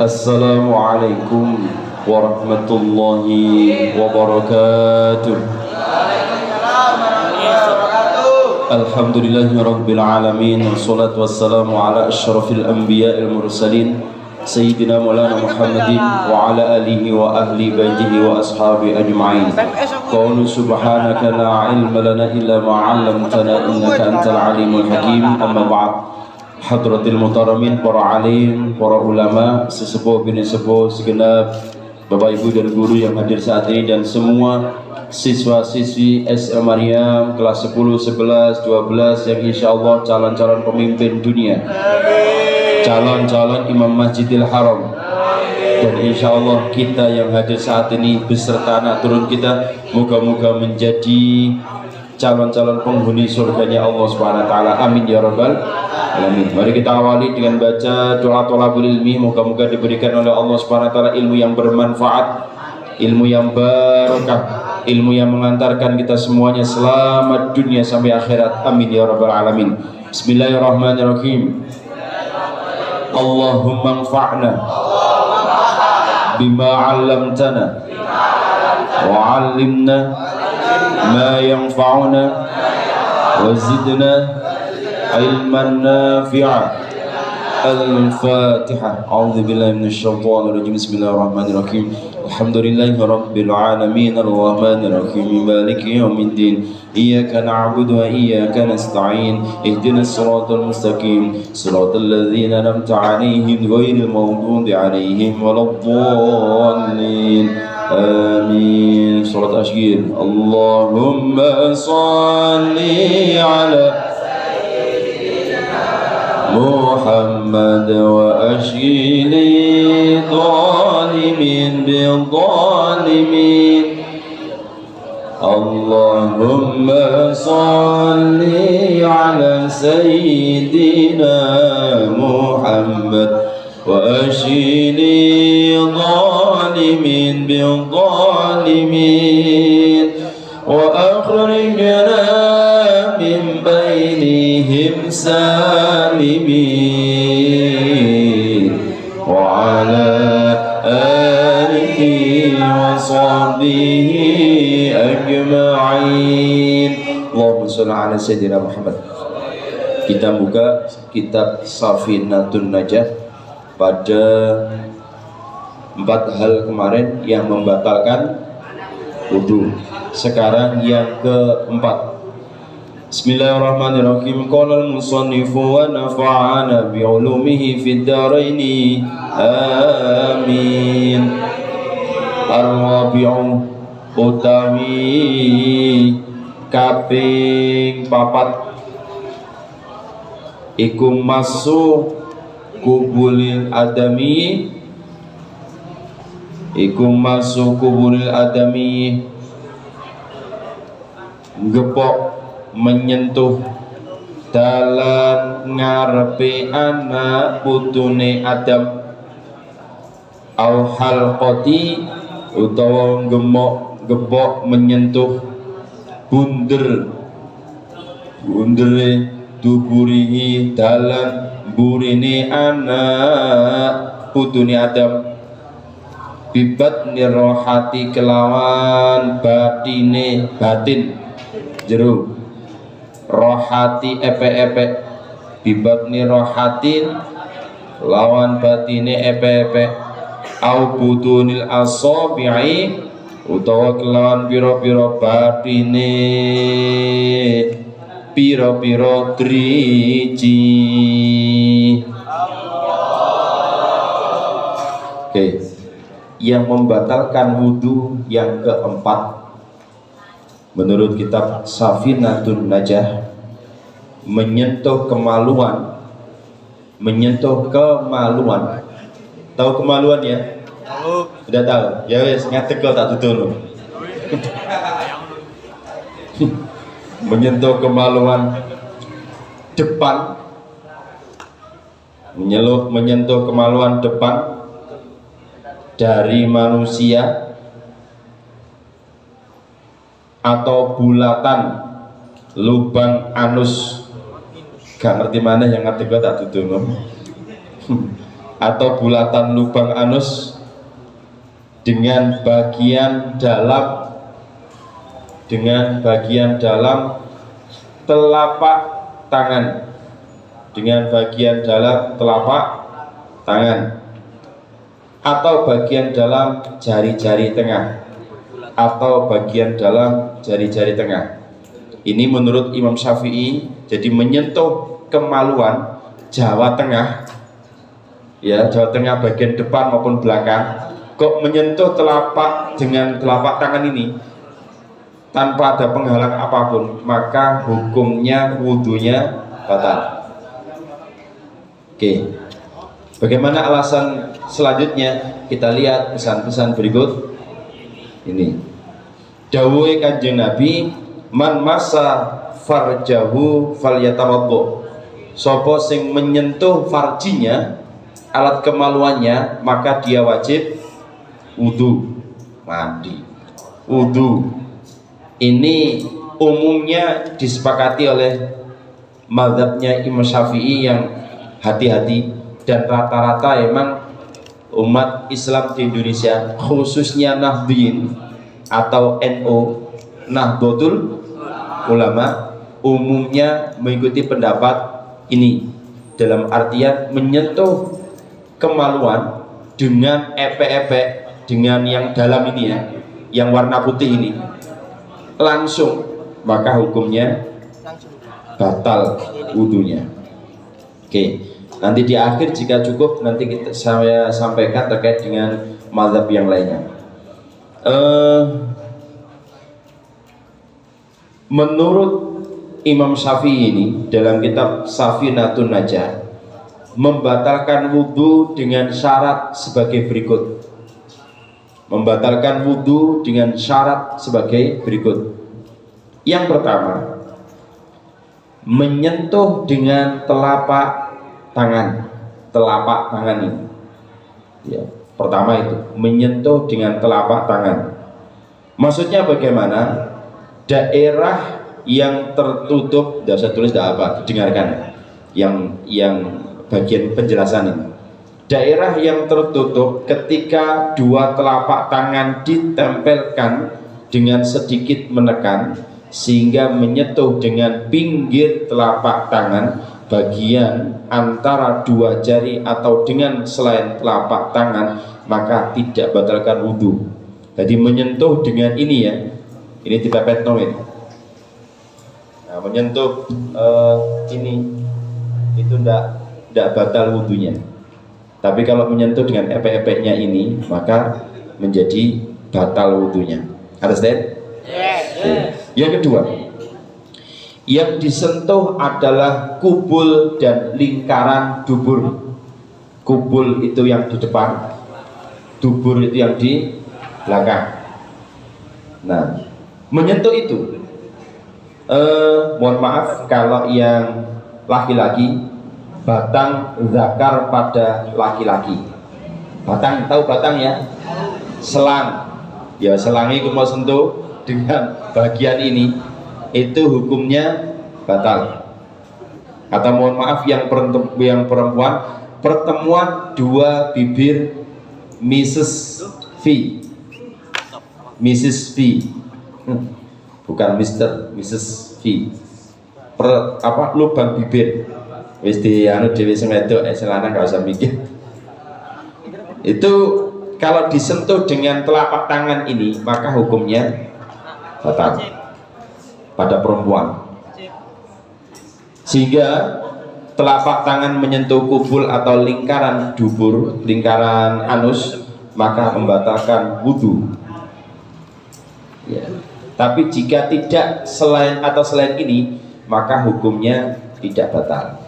Assalamualaikum warahmatullahi wabarakatuh. Alhamdulillahirabbil alamin, wassalatu wassalamu ala asyrafil anbiya'il mursalin sayyidina maulana Muhammadin wa ala alihi wa ahli baitihi wa ashabi ajma'in. Qawlu subhanaka la ilma lana illa ma 'allamtana innaka antal alimul hakim. Amma ba'd. Hadratil muhtaramin, para alim, para ulama, sesepuh bini sepuh segenap Bapak Ibu dan guru yang hadir saat ini, dan semua siswa-siswi SM Maryam kelas 10, 11, 12 yang insyaallah calon-calon pemimpin dunia, calon-calon imam Masjidil Haram, dan insyaallah kita yang hadir saat ini beserta anak turun kita, moga-moga menjadi calon-calon penghuni surganya Allah Subhanahu wa taala. Amin ya rabbal alamin. Mari kita awali dengan baca doa thalabul ilmi, moga-moga diberikan oleh Allah Subhanahu wa taala ilmu yang bermanfaat, ilmu yang barokah, ilmu yang mengantarkan kita semuanya selamat dunia sampai akhirat. Amin ya rabbal alamin. Bismillahirrahmanirrahim. Allahumma anfa'na bima 'allamtana wa 'allimna ma yanfa'una wa zidna ilman nafi'a. Al-Fatihah. A'udzu billahi minasy syaithanir rajim. Bismillahirrahmanirrahim. Alhamdulillahi rabbil alamin, arrahmanir rahim, maliki yaumiddin. Iyyaka na'budu wa iyyaka nasta'in. Ihdinas siratal mustaqim, siratal ladzina an'amta 'alaihim ghairil maghdubi 'alaihim waladdallin. Amin. Surat Asy-Syir. Allahumma shalli ala Muhammad wa ashili zalimin bil zalimin. Allahumma salli ala sayyidina Muhammad wa ashili zalimin bil zalimin wa akhrijna min bainihim salimin wa ala alihi wa sahbihi ajma'in. Allahumma shalli ala sayyidina Muhammad. Kita buka kitab Safinatun Najah pada 4 hal kemarin yang membatalkan wudu. Sekarang yang keempat. Bismillahirrahmanirrahim. Qala al-musannifu wa nafa'ana bi'ulumihi fid dharaini. Amin. Ar-rabi'u utawi kaping 4 iku masuk kubulil adami, iku masuk kubulil adami, gepok menyentuh dalam ngarepe anak putune Adam, au halqati utawa gepok menyentuh bundere duburihi dalam burine anak putune Adam, bibat nirohati kelawan batine batin jero rohati epe-epe, bibatni rohatin lawan batine epe-epe, au butunil asabi'i utawa kelawan piro-piro batine piro-piro driji. Oke. Yang membatalkan wudu yang keempat menurut kitab Safinatun Najah, menyentuh kemaluan. Tahu kemaluan ya? Tahu. Sudah tahu? Ya wes, nyatek kok tak tutur. Menyentuh kemaluan depan, menyentuh kemaluan depan dari manusia atau bulatan lubang anus, gak ngerti mana yang ngerti gua tak tutur atau bulatan lubang anus dengan bagian dalam telapak tangan, dengan bagian dalam telapak tangan atau bagian dalam jari-jari tengah, atau bagian dalam jari-jari tengah. Ini menurut Imam Syafi'i, jadi menyentuh kemaluan Jawa Tengah, ya Jawa Tengah bagian depan maupun belakang, kok menyentuh telapak dengan telapak tangan ini tanpa ada penghalang apapun, maka hukumnya wudunya batal. Oke, bagaimana alasan selanjutnya? Kita lihat pesan-pesan berikut ini. Dawuhe Kanjeng Nabi, man masa farjahu falyatawaddo. Sopo sing menyentuh farjinya, alat kemaluannya, maka dia wajib wudu, mandi, wudu. Ini umumnya disepakati oleh mazhabnya Imam Syafi'i yang hati-hati, dan rata-rata emang umat Islam di Indonesia, khususnya Nahdliyin atau NU, Nahdlatul Ulama, umumnya mengikuti pendapat ini, dalam artian menyentuh kemaluan dengan epek-epek, dengan yang dalam ini ya, yang warna putih ini langsung, maka hukumnya batal wudunya. Oke, nanti di akhir jika cukup nanti saya sampaikan terkait dengan mazhab yang lainnya. Menurut Imam Syafi'i ini dalam kitab Safinatun Najah membatalkan wudu dengan syarat sebagai berikut. Membatalkan wudu dengan syarat sebagai berikut. Yang pertama, menyentuh dengan telapak tangan ini. Ya, pertama itu menyentuh dengan telapak tangan. Maksudnya bagaimana? Daerah yang tertutup, tidak usah tulis, tidak apa, dengarkan yang bagian penjelasan ini. Daerah yang tertutup ketika dua telapak tangan ditempelkan dengan sedikit menekan sehingga menyentuh dengan pinggir telapak tangan bagian antara dua jari atau dengan selain telapak tangan, maka tidak batalkan wudhu. Jadi menyentuh dengan ini ya, ini dipepet ini. Nah, menyentuh ini itu tidak batal wudhunya. Tapi kalau menyentuh dengan epek-epeknya ini, maka menjadi batal wudhunya. Understand? Yes. Yang kedua, yang disentuh adalah kubul dan lingkaran dubur. Kubul itu yang di depan, dubur itu yang di belakang. Nah, menyentuh itu, mohon maaf kalau yang laki-laki, batang zakar pada laki-laki. Batang, tahu batang ya? Selang. Ya, selang itu mau sentuh dengan bagian ini, itu hukumnya batal. Kata mohon maaf yang perempuan, pertemuan dua bibir Mrs. V, bukan Mr. Mrs. V. Lubang bibir. Wis di anu dhewe sing wedok selana enggak usah mikir. Itu kalau disentuh dengan telapak tangan ini, maka hukumnya batal pada perempuan. Sehingga telapak tangan menyentuh kubul atau lingkaran dubur, lingkaran anus, maka membatalkan wudhu. Ya. Tapi jika tidak selain ini, maka hukumnya tidak batal.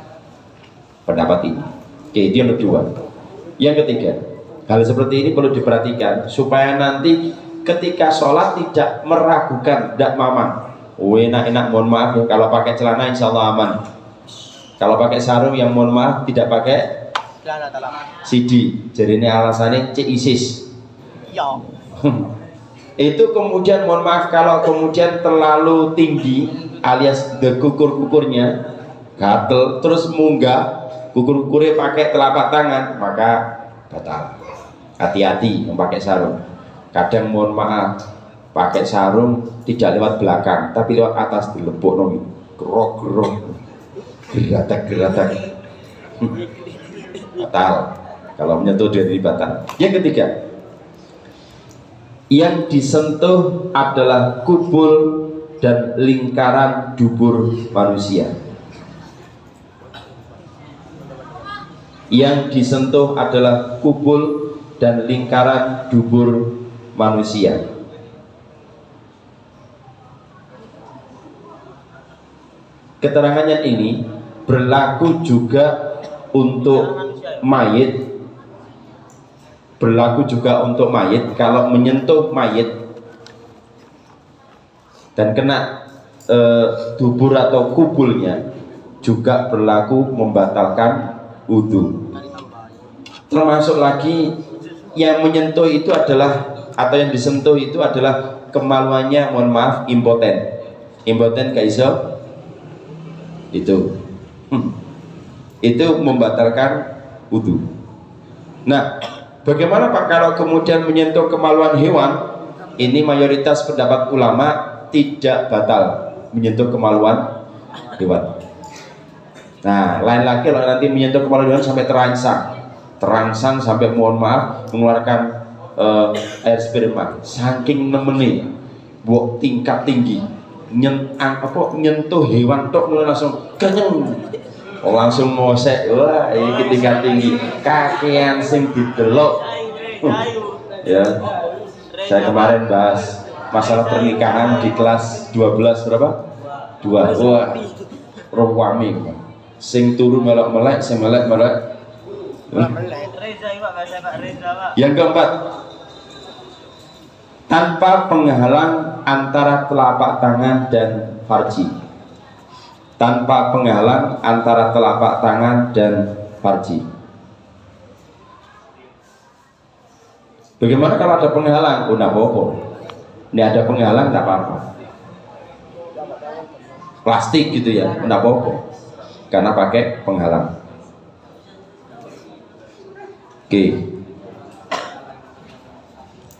Pendapat ini. Oke, itu yang kedua. Yang ketiga, hal seperti ini perlu diperhatikan supaya nanti ketika sholat tidak meragukan, tidak mamang. Enak-enak, mohon maaf ya, kalau pakai celana insya Allah aman. Kalau pakai sarung yang mohon maaf tidak pakai CD. Jadi ini alasannya CISIS. Itu kemudian mohon maaf kalau kemudian terlalu tinggi alias kukur-kukurnya gatel terus munggah, ukur-ukurnya pakai telapak tangan, maka batal. Hati-hati yang pakai sarung. Kadang mohon maaf, pakai sarung tidak lewat belakang, tapi lewat atas, dilepuk nong, gerok-gerok, geratak-geratak, batal. Kalau menyentuh dari batal. Yang ketiga, yang disentuh adalah kubul dan lingkaran dubur manusia. Yang disentuh adalah kubul dan lingkaran dubur manusia. Keterangannya ini berlaku juga untuk mayit. Berlaku juga untuk mayit. Kalau menyentuh mayit dan kena dubur atau kubulnya, juga berlaku membatalkan wudhu. Termasuk lagi yang menyentuh itu adalah, atau yang disentuh itu adalah kemaluannya, mohon maaf, impoten. Impoten gak iso itu membatalkan wudhu. Nah, bagaimana Pak kalau kemudian menyentuh kemaluan hewan? Ini mayoritas pendapat ulama tidak batal menyentuh kemaluan hewan. Nah, lain lagi kalau nanti menyentuh kemaluan hewan sampai terangsang sampai mohon maaf mengeluarkan air sperma, saking nemeni, buat tingkat tinggi, nyentuh hewan tok langsung kenyang. Langsung mosek, wah ini tingkat tinggi, kakean sing didelok. Ya, saya kemarin bahas masalah pernikahan di kelas 12 berapa? 2. Wah, rawami. Sing turu melek-melek, sing melek-melek. Yang keempat, tanpa penghalang antara telapak tangan dan farji. Tanpa penghalang antara telapak tangan dan farji. Bagaimana kalau ada penghalang? Udah bohong. Ini ada penghalang, tidak apa-apa. Plastik gitu ya, udah bohong. Karena pakai penghalang. Oke.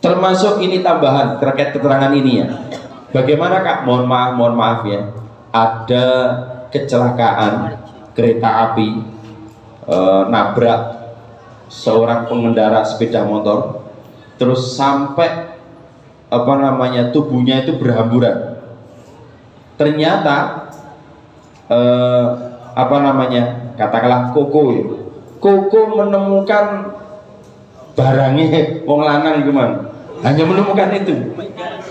Termasuk ini tambahan terkait keterangan ini ya. Bagaimana Kak? Mohon maaf ya. Ada kecelakaan kereta api nabrak seorang pengendara sepeda motor, terus sampai tubuhnya itu berhamburan. Ternyata katakanlah Koko menemukan barangnya wong lanang gimana? Hanya menemukan itu.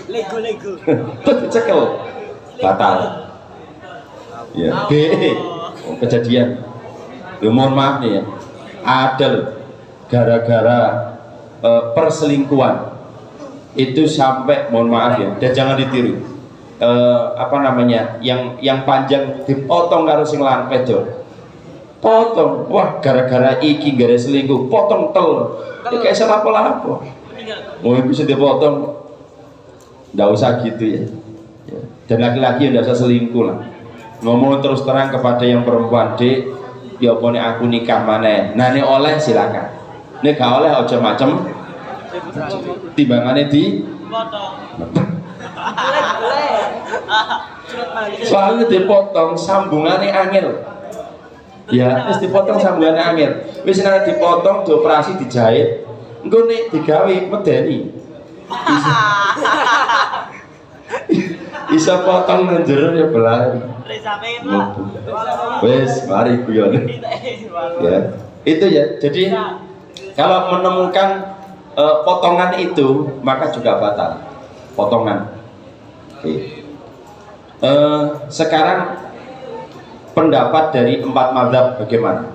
Lego. Cekel. Batal. Ya, kejadian. Ya, mohon maaf nih ya. Ada loh, gara-gara perselingkuhan itu sampai, mohon maaf ya, dan jangan ditiru. Yang panjang dipotong karo sing lanang pedot. Potong, wah gara-gara iki gara selingkuh, potong tel. Ya kayak salah apa-apa. Mau bisa dipotong, nggak usah gitu ya. Dan laki-laki nggak usah selingkuh lah. Ngomong terus terang kepada yang perempuan, dek, ya pokoknya aku nikah mana? Nah ini oleh silakan. Ini gak oleh ojo macem. Timbangannya di soalnya dipotong sambungannya angel. Ya, wis dipotong sambungannya angel. Wis nek dipotong, dioperasi, dijahit. Engko nek digawe medeni. Bisa potong nang jero ya belai. Wes, mari guyon. Ya, itu ya. Jadi kalau menemukan potongan itu, maka juga batal. Potongan. Oke. Sekarang pendapat dari 4 mazhab bagaimana?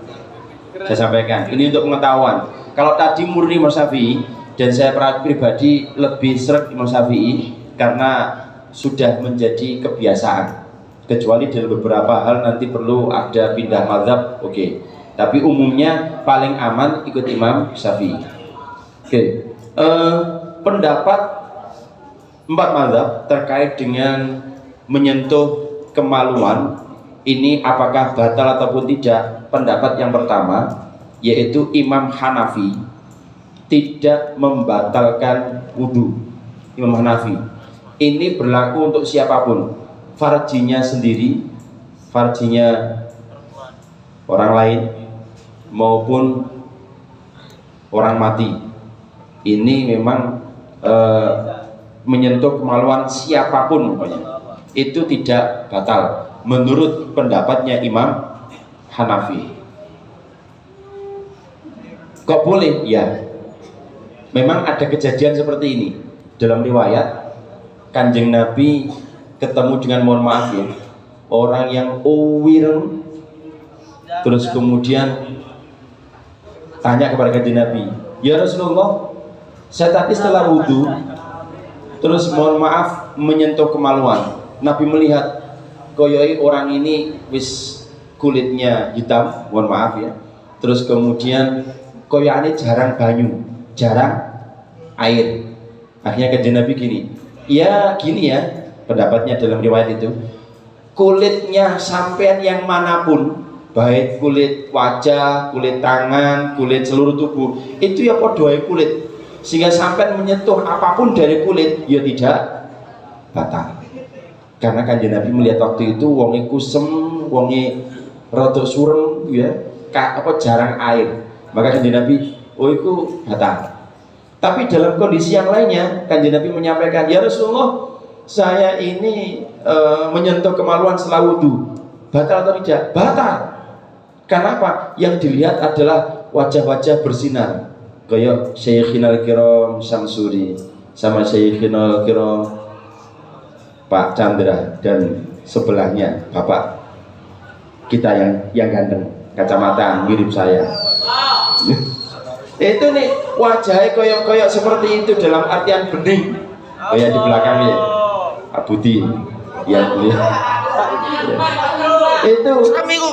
Saya sampaikan. Ini untuk pengetahuan. Kalau tadi murni Imam Syafi'i, dan saya pribadi lebih seret Imam Syafi'i karena sudah menjadi kebiasaan. Kecuali dalam beberapa hal nanti perlu ada pindah mazhab, oke. Tapi umumnya paling aman ikut Imam Syafi'i. Oke. Pendapat 4 mazhab terkait dengan menyentuh kemaluan ini apakah batal ataupun tidak? Pendapat yang pertama, yaitu Imam Hanafi tidak membatalkan wudhu. Imam Hanafi ini berlaku untuk siapapun, farjinya sendiri, farjinya orang lain, maupun orang mati. Ini memang menyentuh kemaluan siapapun, itu tidak batal menurut pendapatnya Imam Hanafi. Kok boleh? Ya, memang ada kejadian seperti ini. Dalam riwayat, Kanjeng Nabi ketemu dengan, mohon maaf ya, orang yang uwireng, terus kemudian tanya kepada Kanjeng Nabi, ya Rasulullah, saya tadi setelah wudhu, terus mohon maaf menyentuh kemaluan. Nabi melihat koyoi orang ini wis kulitnya hitam, mohon maaf ya, terus kemudian koyane jarang banyu, jarang air. Akhirnya Kanjeng Nabi gini, ya gini ya, pendapatnya dalam riwayat itu, kulitnya sampean yang manapun, baik kulit wajah, kulit tangan, kulit seluruh tubuh, itu ya podoai kulit, sehingga sampean menyentuh apapun dari kulit, ya tidak batal. Karena Kanjeng Nabi melihat waktu itu wonge kusem, wonge rada surem ya, jarang air. Maka Kanjeng Nabi, oh itu batal. Tapi dalam kondisi yang lainnya, Kanjeng Nabi menyampaikan, ya Rasulullah, saya ini menyentuh kemaluan setelah wudhu, batal atau tidak? Batal. Kenapa? Yang dilihat adalah wajah-wajah bersinar, kayak Syekhinal Kiram Samsuri sama Syekhinal Kiram Pak Chandra, dan sebelahnya Bapak kita yang ganteng, kacamata mirip saya. Itu nih wajahnya koyok-koyok seperti itu, dalam artian bening, kayak di belakangnya Pak Budi yang beliau. Itu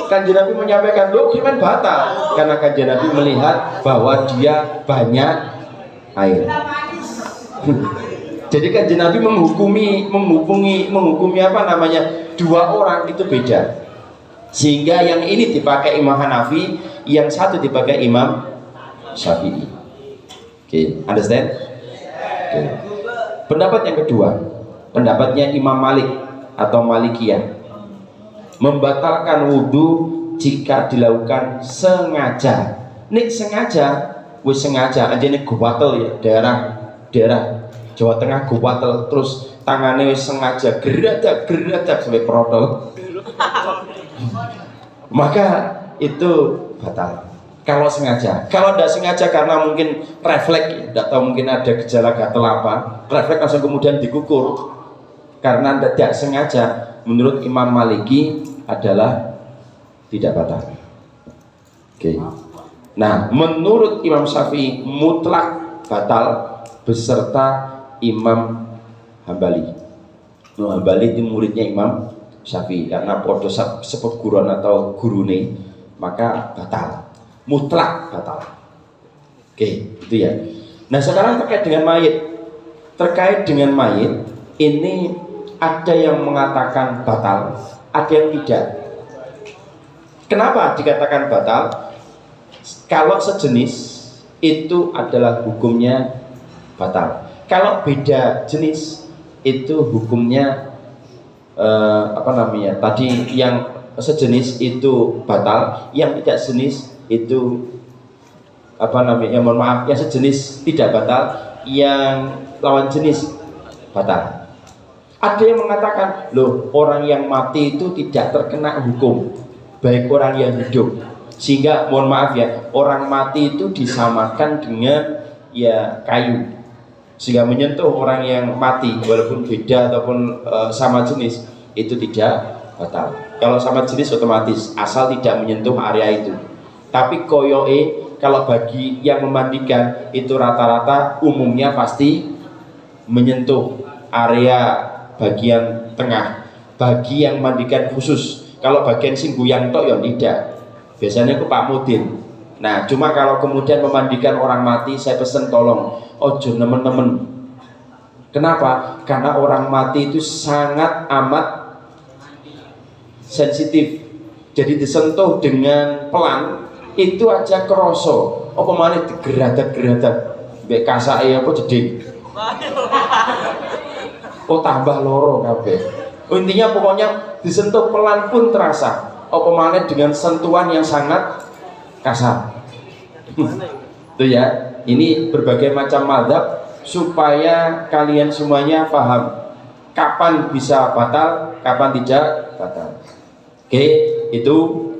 Kanjeng Nabi menyampaikan, loh gimana batal? Karena Kanjeng Nabi melihat bahwa dia banyak air. Jadi Kanjeng Nabi menghukumi apa namanya, dua orang itu beda, sehingga yang ini dipakai Imam Hanafi, yang satu dipakai Imam Syafi'i. Oke, understand? Oke. Pendapat yang kedua, pendapatnya Imam Malik atau Malikiyah, membatalkan wudhu jika dilakukan sengaja. Nih sengaja, wis sengaja aja nih gubatel ya, daerah Jawa Tengah gubatel, terus tangannya wis sengaja geradak sampai protol, maka itu batal kalau sengaja. Kalau tidak sengaja karena mungkin refleks, tidak tahu, mungkin ada gejala gatel apa, refleks langsung kemudian dikukur, karena tidak sengaja, menurut Imam Maliki adalah tidak batal. Oke. Nah, menurut Imam Syafi'i mutlak batal beserta Imam Hambali. Imam Hambali itu muridnya Imam Syafi'i, karena podo sepet guruan atau gurune, maka batal, mutlak batal. Oke, itu ya. Nah, sekarang terkait dengan mayit, ini ada yang mengatakan batal, ada yang tidak. Kenapa dikatakan batal? Kalau sejenis itu adalah hukumnya batal. Kalau beda jenis itu hukumnya apa namanya? Tadi yang sejenis itu batal, yang tidak sejenis itu apa namanya? Mohon maaf, yang sejenis tidak batal, yang lawan jenis batal. Ada yang mengatakan, loh, orang yang mati itu tidak terkena hukum, baik orang yang hidup. Sehingga mohon maaf ya, orang mati itu disamakan dengan ya kayu, sehingga menyentuh orang yang mati walaupun beda ataupun sama jenis itu tidak batal. Kalau sama jenis otomatis, asal tidak menyentuh area itu. Tapi koyoe, kalau bagi yang memandikan itu rata-rata umumnya pasti menyentuh area bagian tengah. Bagi yang mandikan khusus, kalau bagian singgu yang tok ya tidak, biasanya ke Pak Mudin. Nah, cuma kalau kemudian memandikan orang mati, saya pesen tolong ojo nemen-nemen. Kenapa? Karena orang mati itu sangat amat sensitif. Jadi disentuh dengan pelan itu aja kroso. Apa maneh digeradak-geradak mbek kasake apa jeding. Oh tambah loro kabeh. Intinya pokoknya disentuh pelan pun terasa. Apa maneh dengan sentuhan yang sangat kasar. Itu ya. Ini berbagai macam mazhab supaya kalian semuanya paham kapan bisa batal, kapan tidak batal. Oke, itu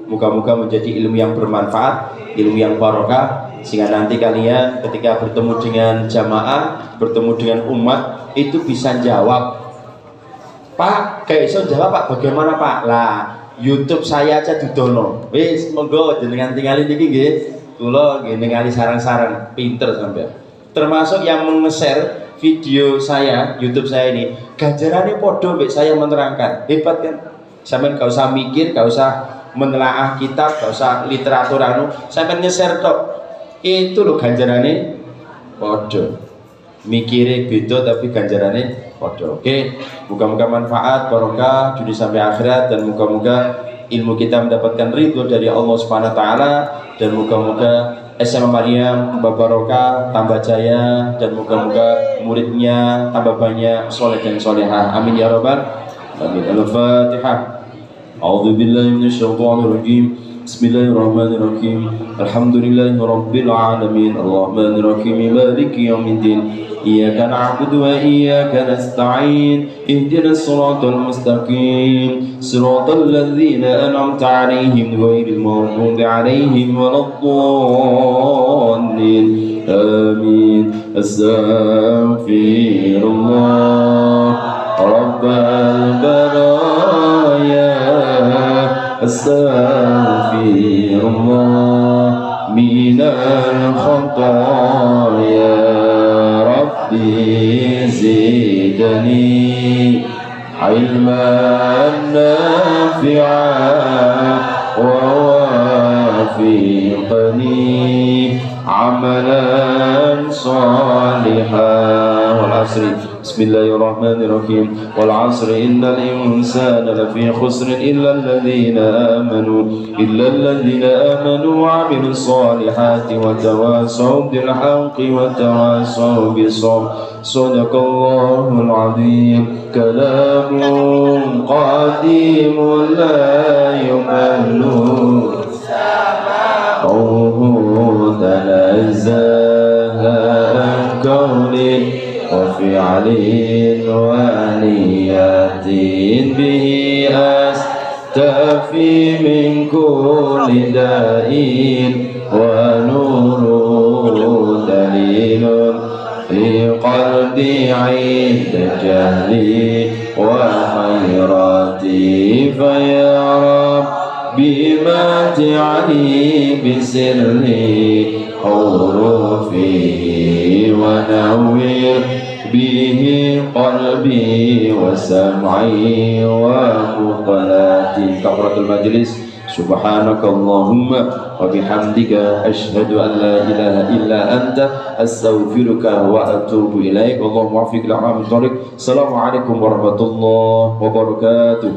moga-moga menjadi ilmu yang bermanfaat, ilmu yang barokah, sehingga nanti kalian ketika bertemu dengan jamaah, bertemu dengan umat itu bisa jawab. Pak, kayak iso jawab Pak, bagaimana Pak? Lah, YouTube saya aja dudono. Wis, monggo jenengan tinggalin iki nggih. Kula nggih ningali sarang-sarang, pinter sampean. Termasuk yang meng-share video saya, YouTube saya ini, ganjarannya podo mbek saya menerangkan. Hebat kan? Sampeyan gak usah mikir, gak usah menelaah kitab, gak usah literatur anu, sampeyan nge-share tok. Itu loh ganjarannya podo. Mikire beda tapi ganjarannya podo. Oke, moga-moga manfaat, barokah dunia sampai akhirat, dan moga-moga ilmu kita mendapatkan ridho dari Allah Subhanahu wa taala, dan moga-moga SMA Maryam tambah barokah, tambah jaya, dan moga-moga muridnya tambah banyak soleh dan solehah. Amin ya rabbal alamin. Al-Fatihah. A'udzu billahi minasyaitonir rajim. Bismillahirrahmanirrahim. Alhamdulillahi rabbil alamin. Arrahmanir rahim. Maliki yaumiddin. Iyyaka na'budu wa iyyaka nasta'in. Ihdinas siratal mustaqim. Siratal ladzina an'amta 'alaihim ghairil maghdubi 'alaihim waladdallin. Amin. Astaghfirullah Rabbal baraya. Astaghfirullah minal khataya. Rabbi zidni ilman nafi'an wa wafiqni amalan salihan. Wal asri. Bismillahirrahmanirrahim. Wal asri innal insana lafi khusrin illa alladhina amanu wa amilus solihati wa tawasaw bil haqqi wa tawasaw bis sabr. Sadaqallahul azim. Kalamun qadimun la yumallu qawluhu tanazzaha an qawli وفعل ونيات به أستفي من كل داء ونور دليل في قلبي عند جهلي وحيرتي فيا ربي متعني بسري حروفه ونوّر به قلبي وسمعي ومقلاتي. كفرة المجلس. سبحانك اللهم وبحمدك أشهد أن لا إله إلا أنت أستغفرك وأتوب إليك. اللهم وفق لنا من طريق. السلام عليكم ورحمة الله وبركاته.